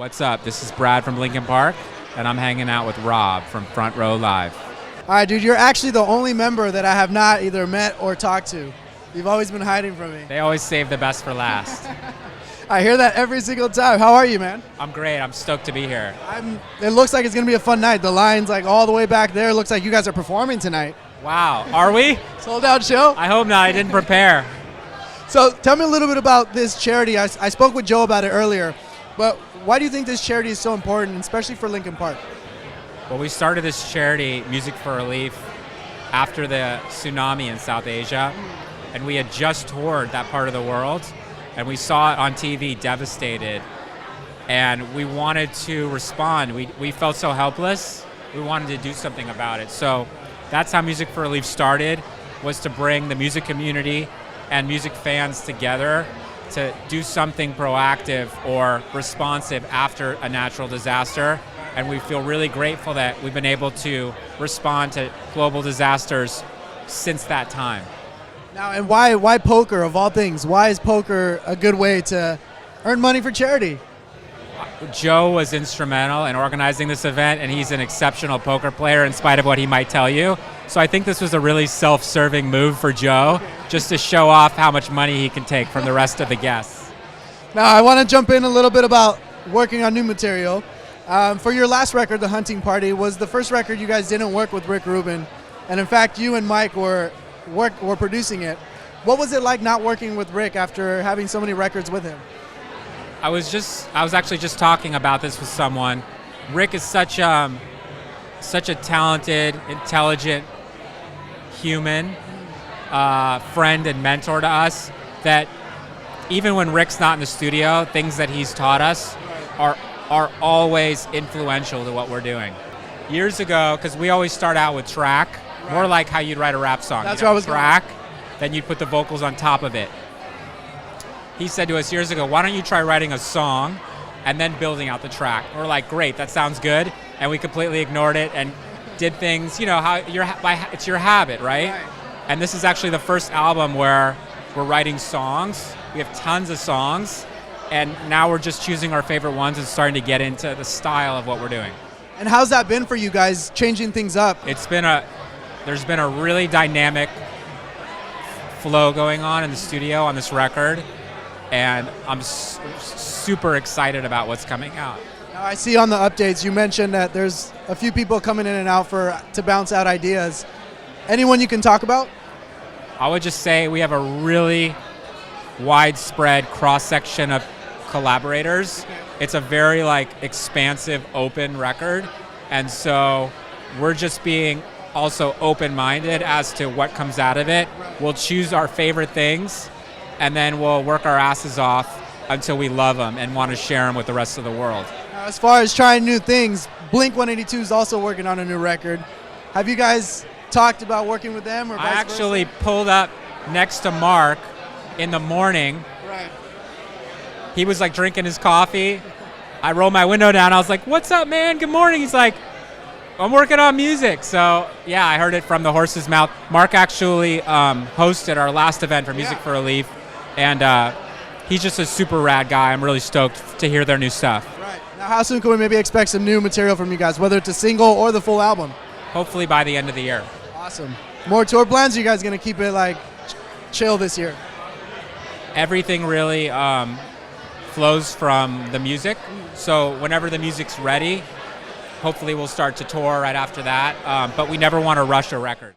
What's up? This is Brad from Linkin Park, and I'm hanging out with Rob from Front Row Live. All right, dude, you're actually the only member that I have not either met or talked to. You've always been hiding from me. They always save the best for last. I hear that every single time. How are you, man? I'm great. I'm stoked to be here. It looks like it's going to be a fun night. The line's like all the way back there. It looks like you guys are performing tonight. Wow. Are we? Sold out show? I hope not. I didn't prepare. So tell me a little bit about this charity. I spoke with Joe about it earlier, but why do you think this charity is so important, especially for Linkin Park? Well, we started this charity, Music for Relief, after the tsunami in South Asia, and we had just toured that part of the world, and we saw it on TV, devastated, and we wanted to respond. We felt so helpless. We wanted to do something about it. So that's how Music for Relief started, was to bring the music community and music fans together to do something proactive or responsive after a natural disaster. And we feel really grateful that we've been able to respond to global disasters since that time. Now, and why poker of all things? Why is poker a good way to earn money for charity? Joe was instrumental in organizing this event, and he's an exceptional poker player in spite of what he might tell you. So I think this was a really self-serving move for Joe, just to show off how much money he can take from the rest of the guests. Now, I want to jump in a little bit about working on new material. For your last record, The Hunting Party, was the first record you guys didn't work with Rick Rubin. And in fact, you and Mike were producing it. What was it like not working with Rick after having so many records with him? I was actually just talking about this with someone. Rick is such a talented, intelligent human, friend and mentor to us, that even when Rick's not in the studio, things that he's taught us are always influential to what we're doing. Years ago, because we always start out with track, more like how you'd write a rap song. That's what I was track, then you'd put the vocals on top of it. He said to us years ago, why don't you try writing a song and then building out the track? We're like, great, that sounds good. And we completely ignored it and did things, how it's your habit, right? And this is actually the first album where we're writing songs. We have tons of songs, and now we're just choosing our favorite ones and starting to get into the style of what we're doing. And how's that been for you guys, changing things up? There's been a really dynamic flow going on in the studio on this record, and I'm super excited about what's coming out. Now, I see on the updates you mentioned that there's a few people coming in and out to bounce out ideas. Anyone you can talk about? I would just say we have a really widespread cross-section of collaborators. It's a very expansive, open record, and so we're just being also open-minded as to what comes out of it. We'll choose our favorite things, and then we'll work our asses off until we love them and want to share them with the rest of the world. Now, as far as trying new things, Blink-182 is also working on a new record. Have you guys talked about working with them, or vice I actually versa? pulled up next to Mark in the morning. Right. He was drinking his coffee. I rolled my window down. I was like, "What's up, man? Good morning." He's like, "I'm working on music." So yeah, I heard it from the horse's mouth. Mark actually hosted our last event for Music for Relief, and he's just a super rad guy. I'm really stoked to hear their new stuff. Right. Now, how soon can we maybe expect some new material from you guys, whether it's a single or the full album? Hopefully by the end of the year. Awesome. More tour plans? Or you guys gonna keep it chill this year? Everything really flows from the music. So whenever the music's ready, hopefully we'll start to tour right after that. But we never want to rush a record.